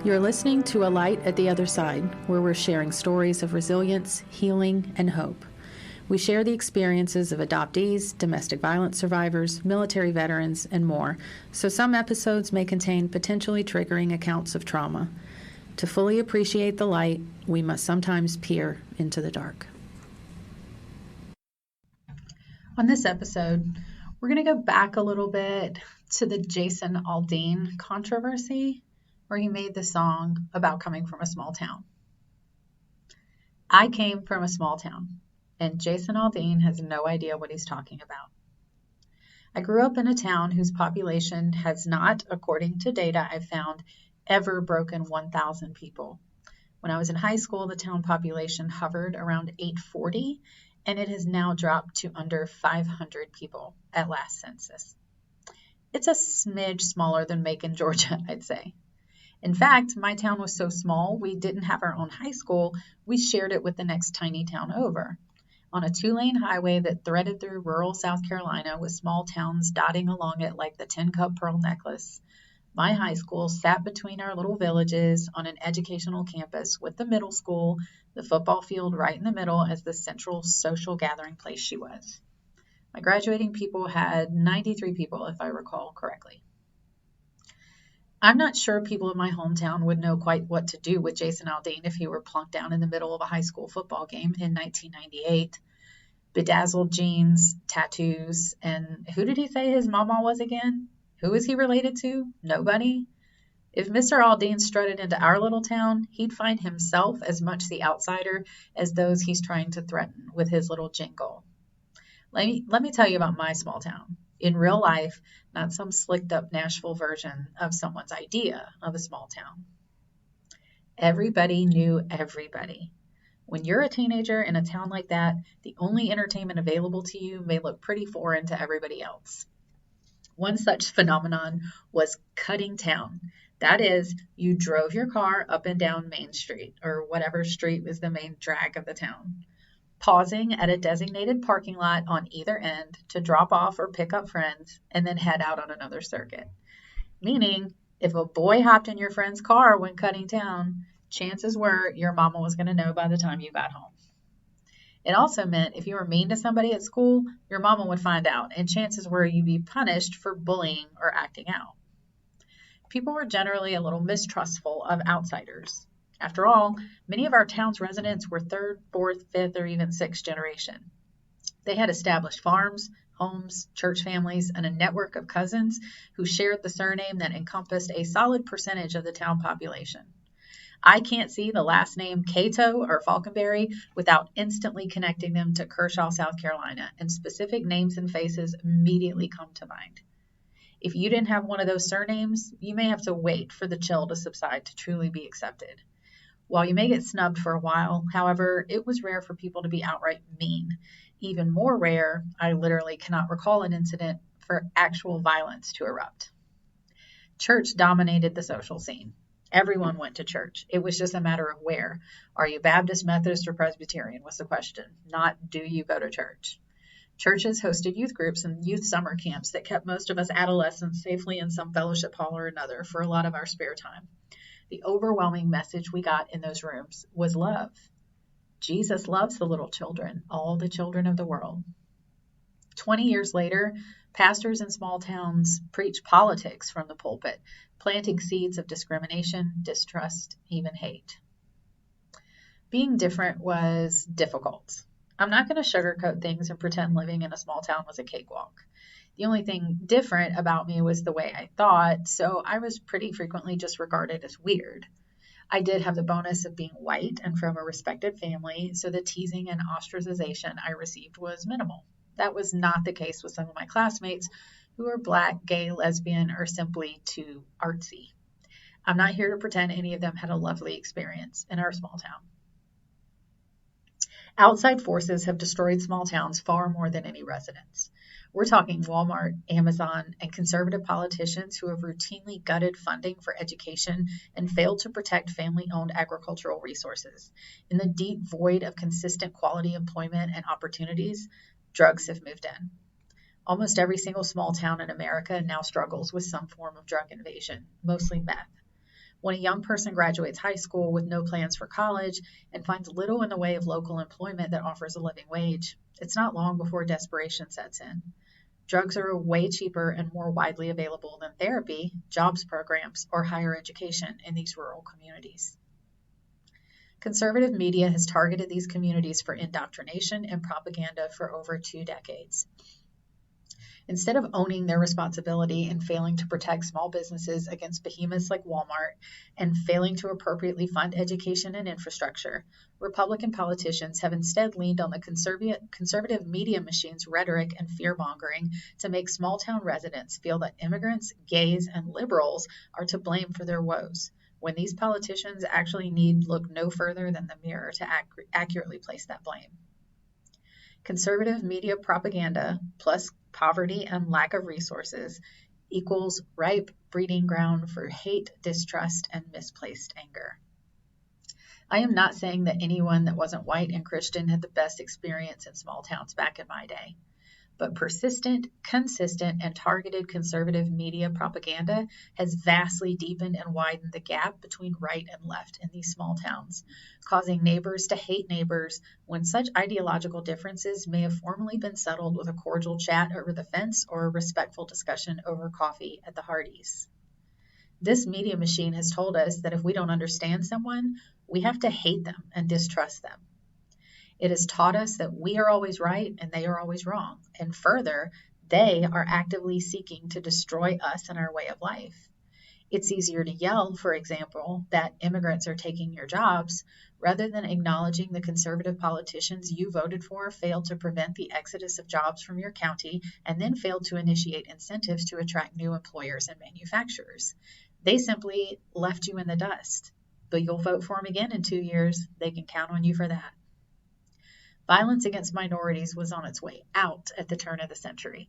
You're listening to A Light at the Other Side, where we're sharing stories of resilience, healing, and hope. We share the experiences of adoptees, domestic violence survivors, military veterans, and more, so some episodes may contain potentially triggering accounts of trauma. To fully appreciate the light, we must sometimes peer into the dark. On this episode, we're going to go back a little bit to the Jason Aldean controversy, where he made the song about coming from a small town. I came from a small town, and Jason Aldean has no idea what he's talking about. I grew up in a town whose population has not, according to data I've found, ever broken 1,000 people. When I was in high school, the town population hovered around 840, and it has now dropped to under 500 people at last census. It's a smidge smaller than Macon, Georgia, I'd say. In fact, my town was so small, we didn't have our own high school. We shared it with the next tiny town over. On a 2-lane highway that threaded through rural South Carolina with small towns dotting along it like the 10-cup pearl necklace, my high school sat between our little villages on an educational campus with the middle school, the football field right in the middle as the central social gathering place she was. My graduating people had 93 people, if I recall correctly. I'm not sure people in my hometown would know quite what to do with Jason Aldean if he were plunked down in the middle of a high school football game in 1998. Bedazzled jeans, tattoos, and who did he say his mama was again? Who is he related to? Nobody? If Mr. Aldean strutted into our little town, he'd find himself as much the outsider as those he's trying to threaten with his little jingle. Let me tell you about my small town. In real life, not some slicked up Nashville version of someone's idea of a small town. Everybody knew everybody. When you're a teenager in a town like that, the only entertainment available to you may look pretty foreign to everybody else. One such phenomenon was cutting town. That is, you drove your car up and down Main Street, or whatever street was the main drag of the town, pausing at a designated parking lot on either end to drop off or pick up friends, and then head out on another circuit. Meaning, if a boy hopped in your friend's car when cutting town, chances were your mama was going to know by the time you got home. It also meant if you were mean to somebody at school, your mama would find out, and chances were you'd be punished for bullying or acting out. People were generally a little mistrustful of outsiders. After all, many of our town's residents were 3rd, 4th, 5th, or even 6th generation. They had established farms, homes, church families, and a network of cousins who shared the surname that encompassed a solid percentage of the town population. I can't see the last name Cato or Falconberry without instantly connecting them to Kershaw, South Carolina, and specific names and faces immediately come to mind. If you didn't have one of those surnames, you may have to wait for the chill to subside to truly be accepted. While you may get snubbed for a while, however, it was rare for people to be outright mean. Even more rare, I literally cannot recall an incident for actual violence to erupt. Church dominated the social scene. Everyone went to church. It was just a matter of where. Are you Baptist, Methodist, or Presbyterian was the question, not do you go to church. Churches hosted youth groups and youth summer camps that kept most of us adolescents safely in some fellowship hall or another for a lot of our spare time. The overwhelming message we got in those rooms was love. Jesus loves the little children, all the children of the world. 20 years later, pastors in small towns preach politics from the pulpit, planting seeds of discrimination, distrust, even hate. Being different was difficult. I'm not going to sugarcoat things and pretend living in a small town was a cakewalk. The only thing different about me was the way I thought, so I was pretty frequently just regarded as weird. I did have the bonus of being white and from a respected family, so the teasing and ostracization I received was minimal. That was not the case with some of my classmates who were Black, gay, lesbian, or simply too artsy. I'm not here to pretend any of them had a lovely experience in our small town. Outside forces have destroyed small towns far more than any residents. We're talking Walmart, Amazon, and conservative politicians who have routinely gutted funding for education and failed to protect family-owned agricultural resources. In the deep void of consistent quality employment and opportunities, drugs have moved in. Almost every single small town in America now struggles with some form of drug invasion, mostly meth. When a young person graduates high school with no plans for college and finds little in the way of local employment that offers a living wage, it's not long before desperation sets in. Drugs are way cheaper and more widely available than therapy, jobs programs, or higher education in these rural communities. Conservative media has targeted these communities for indoctrination and propaganda for over 2 decades. Instead of owning their responsibility and failing to protect small businesses against behemoths like Walmart and failing to appropriately fund education and infrastructure, Republican politicians have instead leaned on the conservative media machine's rhetoric and fear-mongering to make small-town residents feel that immigrants, gays, and liberals are to blame for their woes, when these politicians actually need look no further than the mirror to accurately place that blame. Conservative media propaganda plus poverty and lack of resources equals ripe breeding ground for hate, distrust, and misplaced anger. I am not saying that anyone that wasn't white and Christian had the best experience in small towns back in my day, but persistent, consistent, and targeted conservative media propaganda has vastly deepened and widened the gap between right and left in these small towns, causing neighbors to hate neighbors when such ideological differences may have formerly been settled with a cordial chat over the fence or a respectful discussion over coffee at the Hardee's. This media machine has told us that if we don't understand someone, we have to hate them and distrust them. It has taught us that we are always right and they are always wrong. And further, they are actively seeking to destroy us and our way of life. It's easier to yell, for example, that immigrants are taking your jobs, rather than acknowledging the conservative politicians you voted for failed to prevent the exodus of jobs from your county and then failed to initiate incentives to attract new employers and manufacturers. They simply left you in the dust. But you'll vote for them again in 2 years. They can count on you for that. Violence against minorities was on its way out at the turn of the century.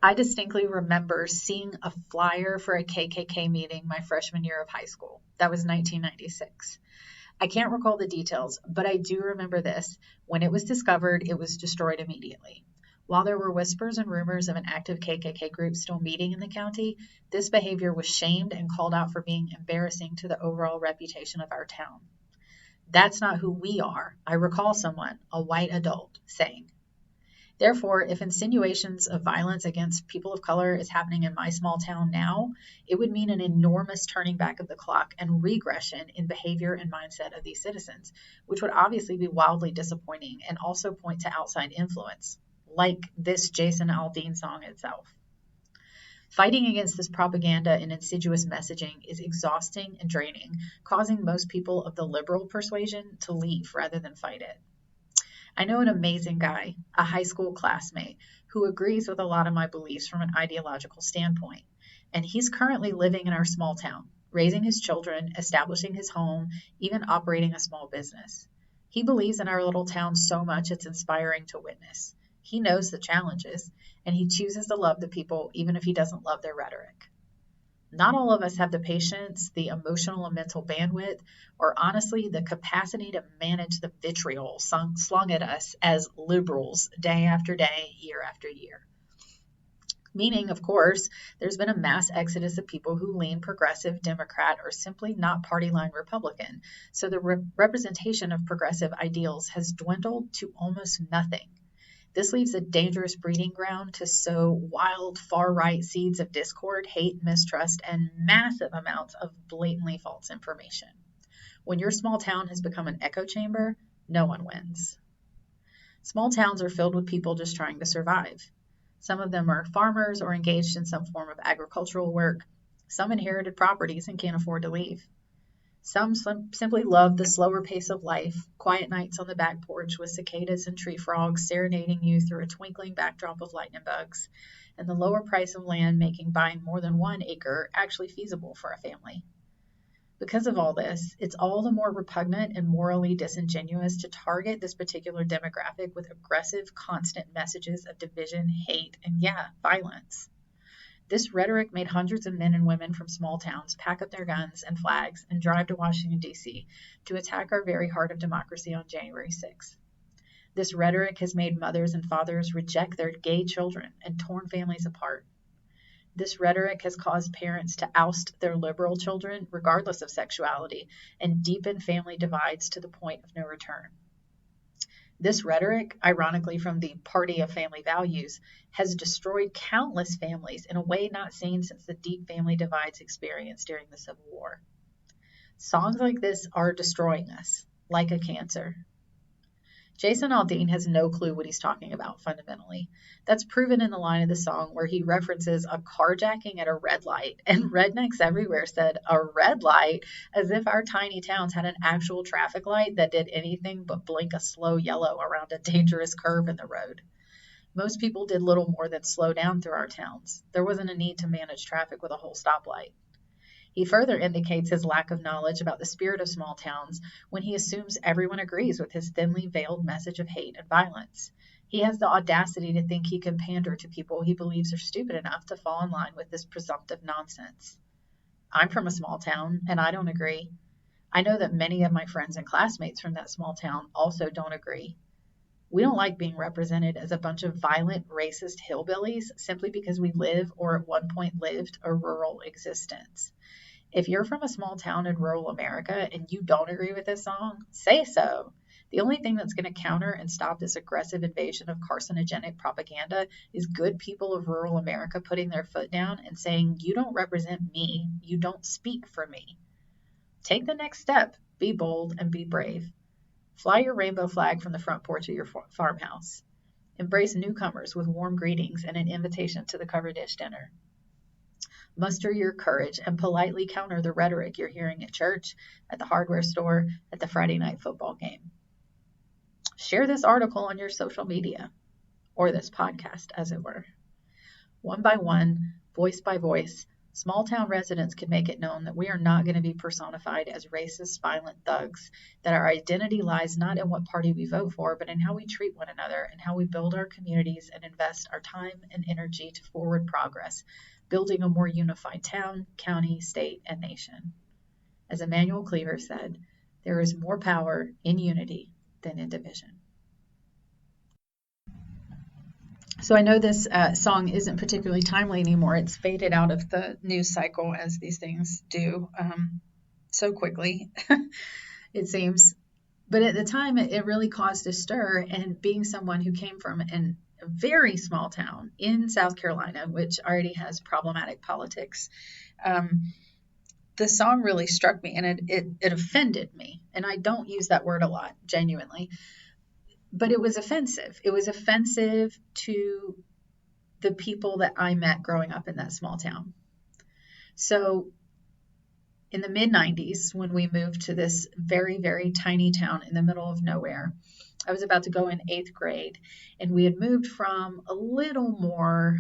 I distinctly remember seeing a flyer for a KKK meeting my freshman year of high school. That was 1996. I can't recall the details, but I do remember this. When it was discovered, it was destroyed immediately. While there were whispers and rumors of an active KKK group still meeting in the county, this behavior was shamed and called out for being embarrassing to the overall reputation of our town. That's not who we are, I recall someone, a white adult, saying. Therefore, if insinuations of violence against people of color is happening in my small town now, it would mean an enormous turning back of the clock and regression in behavior and mindset of these citizens, which would obviously be wildly disappointing and also point to outside influence, like this Jason Aldean song itself. Fighting against this propaganda and insidious messaging is exhausting and draining, causing most people of the liberal persuasion to leave rather than fight it. I know an amazing guy, a high school classmate, who agrees with a lot of my beliefs from an ideological standpoint, and he's currently living in our small town, raising his children, establishing his home, even operating a small business. He believes in our little town so much it's inspiring to witness. He knows the challenges, and he chooses to love the people even if he doesn't love their rhetoric. Not all of us have the patience, the emotional and mental bandwidth, or honestly, the capacity to manage the vitriol slung at us as liberals day after day, year after year. Meaning, of course, there's been a mass exodus of people who lean progressive, Democrat, or simply not party line Republican, so the representation of progressive ideals has dwindled to almost nothing. This leaves a dangerous breeding ground to sow wild, far-right seeds of discord, hate, mistrust, and massive amounts of blatantly false information. When your small town has become an echo chamber, no one wins. Small towns are filled with people just trying to survive. Some of them are farmers or engaged in some form of agricultural work. Some inherited properties and can't afford to leave. Some simply love the slower pace of life, quiet nights on the back porch with cicadas and tree frogs serenading you through a twinkling backdrop of lightning bugs, and the lower price of land making buying more than 1 acre actually feasible for a family. Because of all this, it's all the more repugnant and morally disingenuous to target this particular demographic with aggressive, constant messages of division, hate, and violence. This rhetoric made hundreds of men and women from small towns pack up their guns and flags and drive to Washington, D.C. to attack our very heart of democracy on January 6th. This rhetoric has made mothers and fathers reject their gay children and torn families apart. This rhetoric has caused parents to oust their liberal children, regardless of sexuality, and deepen family divides to the point of no return. This rhetoric, ironically from the party of family values, has destroyed countless families in a way not seen since the deep family divides experienced during the Civil War. Songs like this are destroying us, like a cancer. Jason Aldean has no clue what he's talking about fundamentally. That's proven in the line of the song where he references a carjacking at a red light, and rednecks everywhere said, "A red light," as if our tiny towns had an actual traffic light that did anything but blink a slow yellow around a dangerous curve in the road. Most people did little more than slow down through our towns. There wasn't a need to manage traffic with a whole stoplight. He further indicates his lack of knowledge about the spirit of small towns when he assumes everyone agrees with his thinly veiled message of hate and violence. He has the audacity to think he can pander to people he believes are stupid enough to fall in line with this presumptive nonsense. I'm from a small town, and I don't agree. I know that many of my friends and classmates from that small town also don't agree. We don't like being represented as a bunch of violent, racist hillbillies simply because we live or at one point lived a rural existence. If you're from a small town in rural America and you don't agree with this song, say so. The only thing that's going to counter and stop this aggressive invasion of carcinogenic propaganda is good people of rural America putting their foot down and saying, "You don't represent me. You don't speak for me." Take the next step. Be bold and be brave. Fly your rainbow flag from the front porch of your farmhouse. Embrace newcomers with warm greetings and an invitation to the cover dish dinner. Muster your courage and politely counter the rhetoric you're hearing at church, at the hardware store, at the Friday night football game. Share this article on your social media, or this podcast, as it were. One by one, voice by voice, small town residents can make it known that we are not going to be personified as racist, violent thugs, that our identity lies not in what party we vote for, but in how we treat one another and how we build our communities and invest our time and energy to forward progress, building a more unified town, county, state, and nation. As Emmanuel Cleaver said, there is more power in unity than in division. So I know this song isn't particularly timely anymore. It's faded out of the news cycle, as these things do so quickly, it seems. But at the time, it really caused a stir. And being someone who came from a very small town in South Carolina, which already has problematic politics, the song really struck me, and it offended me. And I don't use that word a lot, genuinely. But it was offensive. It was offensive to the people that I met growing up in that small town. So in the mid-90s, when we moved to this very, very tiny town in the middle of nowhere, I was about to go in 8th grade, and we had moved from a little more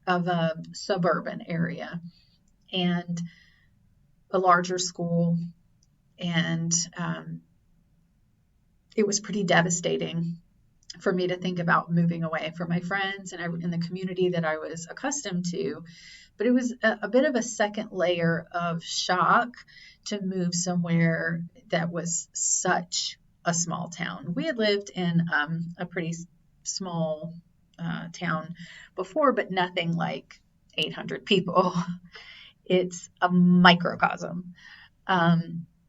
of a suburban area and a larger school, and it was pretty devastating for me to think about moving away from my friends and in the community that I was accustomed to. But it was a bit of a second layer of shock to move somewhere that was such a small town. We had lived in a pretty small town before, but nothing like 800 people. It's a microcosm.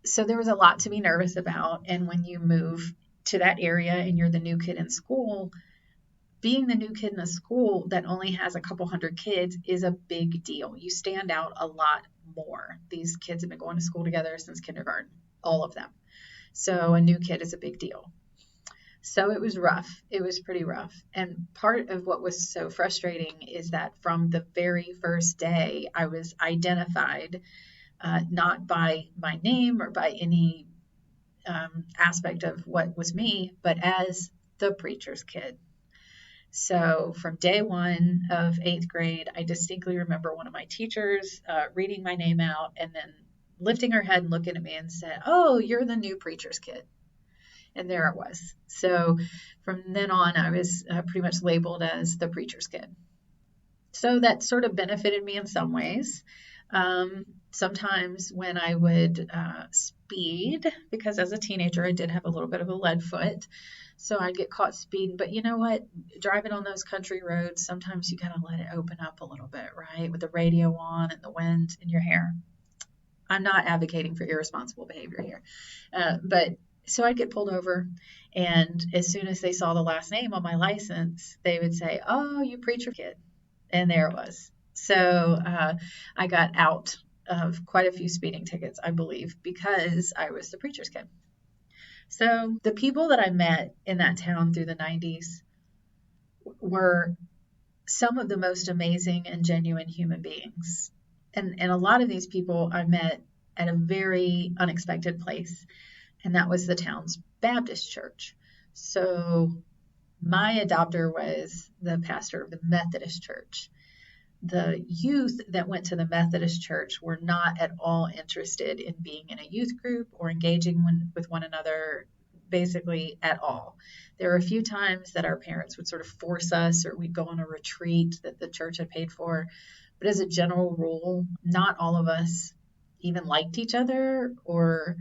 So there was a lot to be nervous about. And when you move to that area and you're the new kid in school, being the new kid in a school that only has a couple hundred kids is a big deal. You stand out a lot more. These kids have been going to school together since kindergarten, all of them. So a new kid is a big deal. So it was rough. It was pretty rough. And part of what was so frustrating is that from the very first day, I was identified not by my name or by any aspect of what was me, but as the preacher's kid. So from day one of 8th grade, I distinctly remember one of my teachers reading my name out and then lifting her head and looking at me and said, "Oh, you're the new preacher's kid." And there it was. So from then on, I was pretty much labeled as the preacher's kid. So that sort of benefited me in some ways. Sometimes when I would speed, because as a teenager I did have a little bit of a lead foot, so I'd get caught speeding. But you know what? Driving on those country roads, sometimes you gotta let it open up a little bit, right? With the radio on and the wind in your hair. I'm not advocating for irresponsible behavior here. But so I'd get pulled over, and as soon as they saw the last name on my license, they would say, "Oh, you preacher kid." And there it was. So I got out of quite a few speeding tickets, I believe, because I was the preacher's kid. So the people that I met in that town through the 90s were some of the most amazing and genuine human beings. And a lot of these people I met at a very unexpected place, and that was the town's Baptist church. So my adopter was the pastor of the Methodist church. The youth that went to the Methodist church were not at all interested in being in a youth group or engaging with one another, basically at all. There were a few times that our parents would sort of force us, or we'd go on a retreat that the church had paid for. But as a general rule, not all of us even liked each other or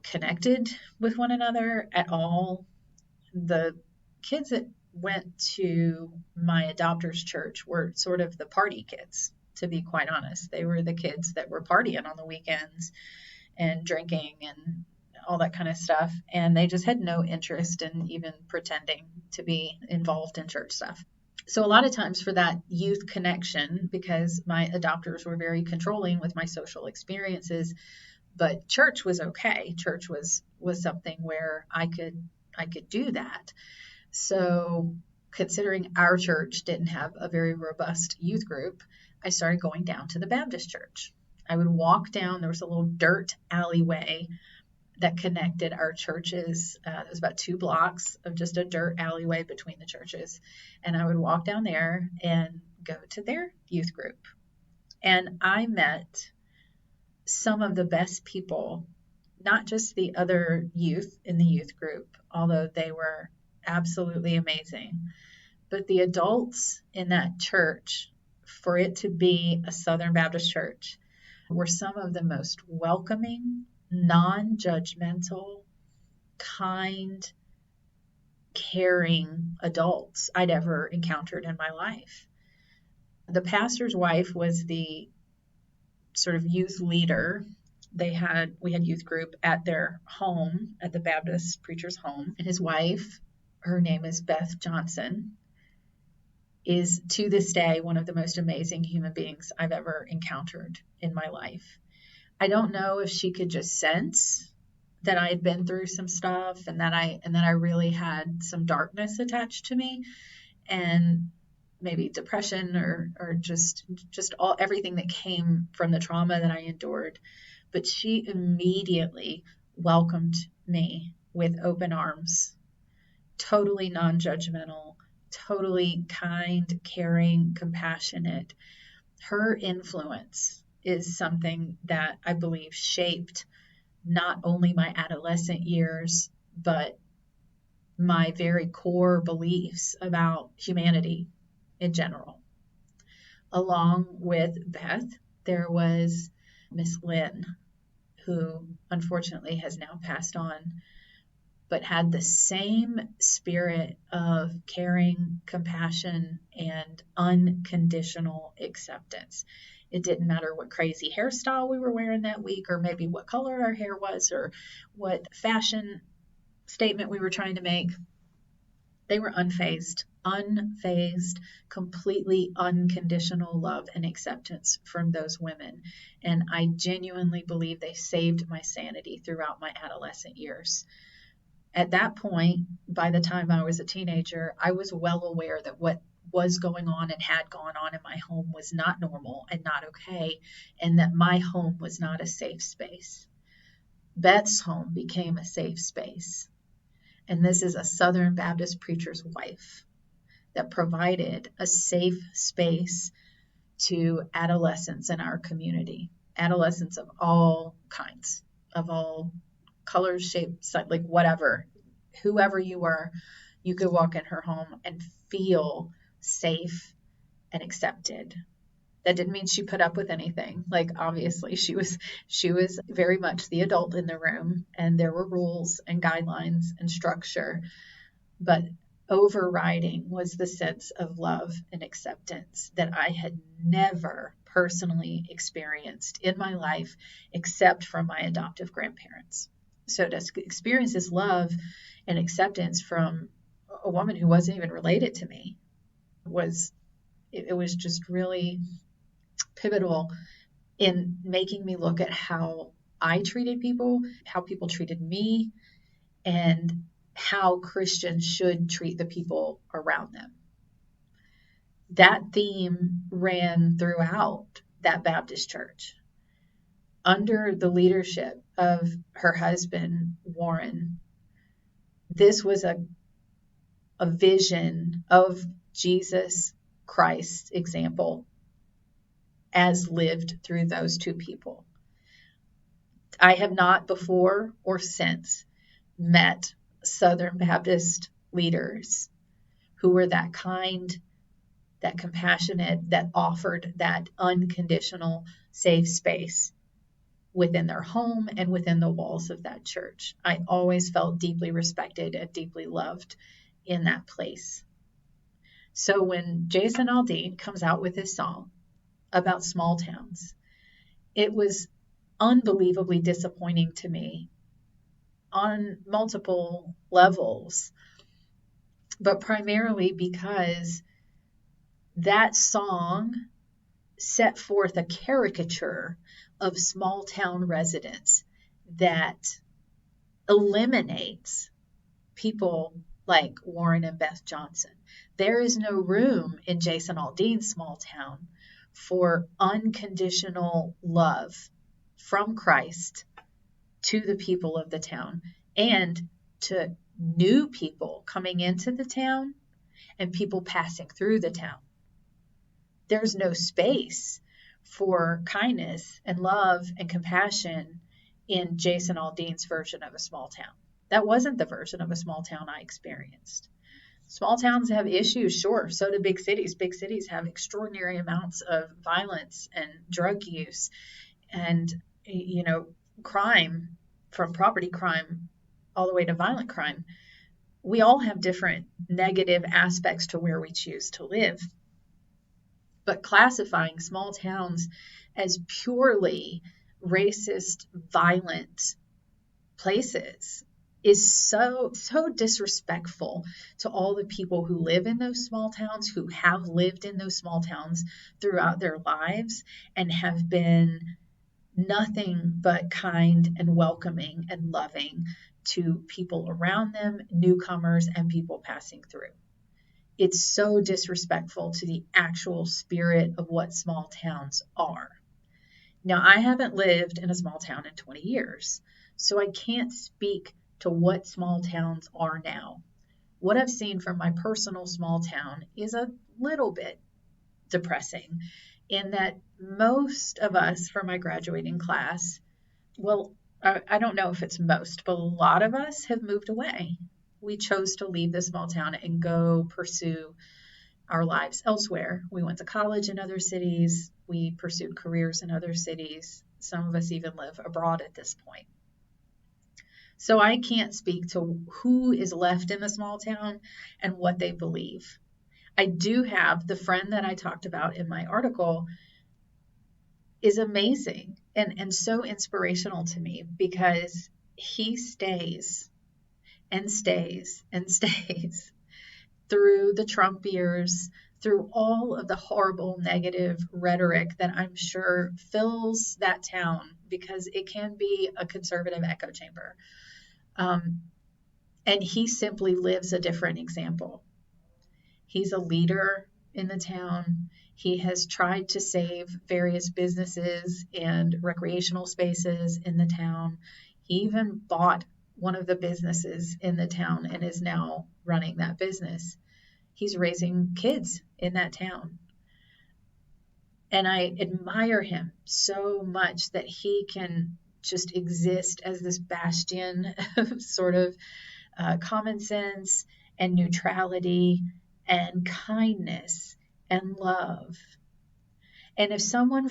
connected with one another at all. The kids that went to my adopter's church were sort of the party kids, to be quite honest. They were the kids that were partying on the weekends and drinking and all that kind of stuff. And they just had no interest in even pretending to be involved in church stuff. So a lot of times for that youth connection, because my adopters were very controlling with my social experiences, but church was okay. Church was something where I could do that. So considering our church didn't have a very robust youth group, I started going down to the Baptist church. I would walk down, there was a little dirt alleyway that connected our churches. It was about 2 blocks of just a dirt alleyway between the churches. And I would walk down there and go to their youth group. And I met some of the best people, not just the other youth in the youth group, although they were absolutely amazing, but the adults in that church, for it to be a Southern Baptist church, were some of the most welcoming, non-judgmental, kind, caring adults I'd ever encountered in my life. The pastor's wife was the sort of youth leader. We had youth group at their home, at the Baptist preacher's home, and his wife, her name is Beth Johnson, is to this day one of the most amazing human beings I've ever encountered in my life. I don't know if she could just sense that I had been through some stuff and that I really had some darkness attached to me, and maybe depression or just everything that came from the trauma that I endured. But she immediately welcomed me with open arms, totally non-judgmental, totally kind, caring, compassionate. Her influence is something that I believe shaped not only my adolescent years, but my very core beliefs about humanity in general. Along with Beth, there was Miss Lynn, who unfortunately has now passed on, but had the same spirit of caring, compassion, and unconditional acceptance. It didn't matter what crazy hairstyle we were wearing that week, or maybe what color our hair was, or what fashion statement we were trying to make. They were unfazed, completely unconditional love and acceptance from those women. And I genuinely believe they saved my sanity throughout my adolescent years. At that point, by the time I was a teenager, I was well aware that what was going on and had gone on in my home was not normal and not okay, and that my home was not a safe space. Beth's home became a safe space. And this is a Southern Baptist preacher's wife that provided a safe space to adolescents in our community, adolescents of all kinds, of all colors, shapes, like whatever, whoever you were, you could walk in her home and feel safe and accepted. That didn't mean she put up with anything. Like, obviously she was very much the adult in the room, and there were rules and guidelines and structure, but overriding was the sense of love and acceptance that I had never personally experienced in my life except from my adoptive grandparents. So to experience this love and acceptance from a woman who wasn't even related to me was just really pivotal in making me look at how I treated people, how people treated me, and how Christians should treat the people around them. That theme ran throughout that Baptist church. Under the leadership of her husband, Warren, this was a vision of Jesus Christ's example as lived through those two people. I have not before or since met Southern Baptist leaders who were that kind, that compassionate, that offered that unconditional safe space within their home and within the walls of that church. I always felt deeply respected and deeply loved in that place. So when Jason Aldean comes out with this song about small towns, it was unbelievably disappointing to me on multiple levels, but primarily because that song set forth a caricature of small town residents that eliminates people like Warren and Beth Johnson. There is no room in Jason Aldean's small town for unconditional love from Christ to the people of the town and to new people coming into the town and people passing through the town. There's no space for kindness and love and compassion in Jason Aldean's version of a small town. That wasn't the version of a small town I experienced. Small towns have issues, sure. So do big cities. Big cities have extraordinary amounts of violence and drug use and, crime, from property crime all the way to violent crime. We all have different negative aspects to where we choose to live. But classifying small towns as purely racist, violent places is so disrespectful to all the people who live in those small towns, who have lived in those small towns throughout their lives and have been nothing but kind and welcoming and loving to people around them, newcomers, and people passing through. It's so disrespectful to the actual spirit of what small towns are. Now, I haven't lived in a small town in 20 years, so I can't speak to what small towns are now. What I've seen from my personal small town is a little bit depressing in that most of us from my graduating class, well, I don't know if it's most, but a lot of us have moved away. We chose to leave the small town and go pursue our lives elsewhere. We went to college in other cities. We pursued careers in other cities. Some of us even live abroad at this point. So I can't speak to who is left in the small town and what they believe. I do have the friend that I talked about in my article is amazing and so inspirational to me because he stays and stays and stays through the Trump years, through all of the horrible negative rhetoric that I'm sure fills that town because it can be a conservative echo chamber. And he simply lives a different example. He's a leader in the town. He has tried to save various businesses and recreational spaces in the town. He even bought one of the businesses in the town and is now running that business. He's raising kids in that town. And I admire him so much that he can just exist as this bastion of sort of common sense and neutrality and kindness and love. And if someone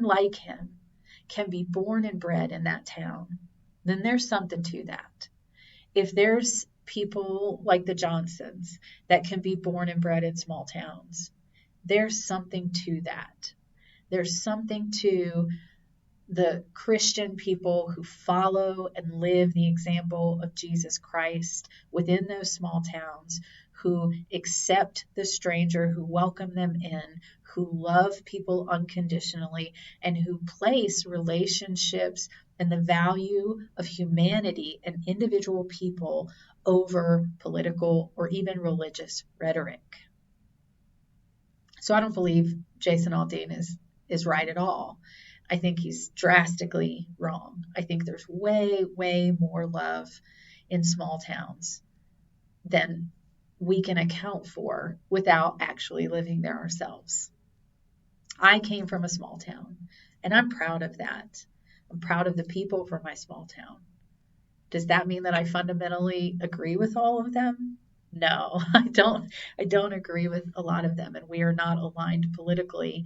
like him, can be born and bred in that town, then there's something to that. If there's people like the Johnsons that can be born and bred in small towns, there's something to that. There's something to the Christian people who follow and live the example of Jesus Christ within those small towns, who accept the stranger, who welcome them in, who love people unconditionally, and who place relationships and the value of humanity and individual people over political or even religious rhetoric. So I don't believe Jason Aldean is right at all. I think he's drastically wrong. I think there's way, way more love in small towns than we can account for without actually living there ourselves. I came from a small town, and I'm proud of that. I'm proud of the people from my small town. Does that mean that I fundamentally agree with all of them? No, I don't. I don't agree with a lot of them, and we are not aligned politically.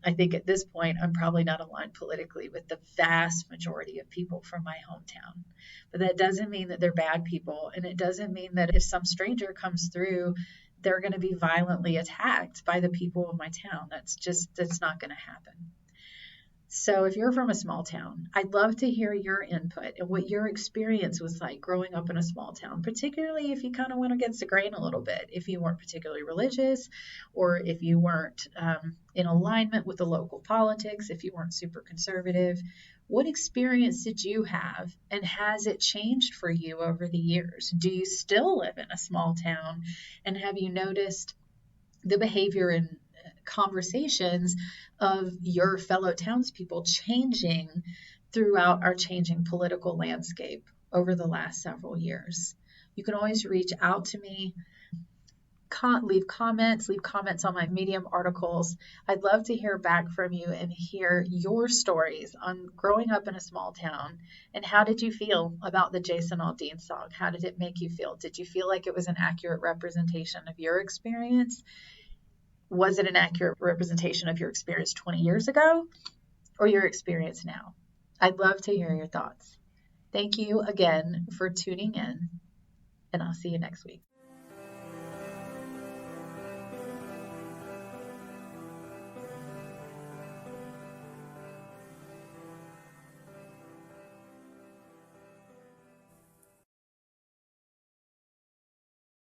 I think at this point, I'm probably not aligned politically with the vast majority of people from my hometown. But that doesn't mean that they're bad people. And it doesn't mean that if some stranger comes through, they're going to be violently attacked by the people of my town. That's not going to happen. So if you're from a small town, I'd love to hear your input and what your experience was like growing up in a small town, particularly if you kind of went against the grain a little bit, if you weren't particularly religious, or if you weren't in alignment with the local politics, if you weren't super conservative. What experience did you have, and has it changed for you over the years? Do you still live in a small town, and have you noticed the behavior and conversations of your fellow townspeople changing throughout our changing political landscape over the last several years? You can always reach out to me, leave comments on my Medium articles. I'd love to hear back from you and hear your stories on growing up in a small town, and how did you feel about the Jason Aldean song? How did it make you feel? Did you feel like it was an accurate representation of your experience? Was it an accurate representation of your experience 20 years ago or your experience now? I'd love to hear your thoughts. Thank you again for tuning in, and I'll see you next week.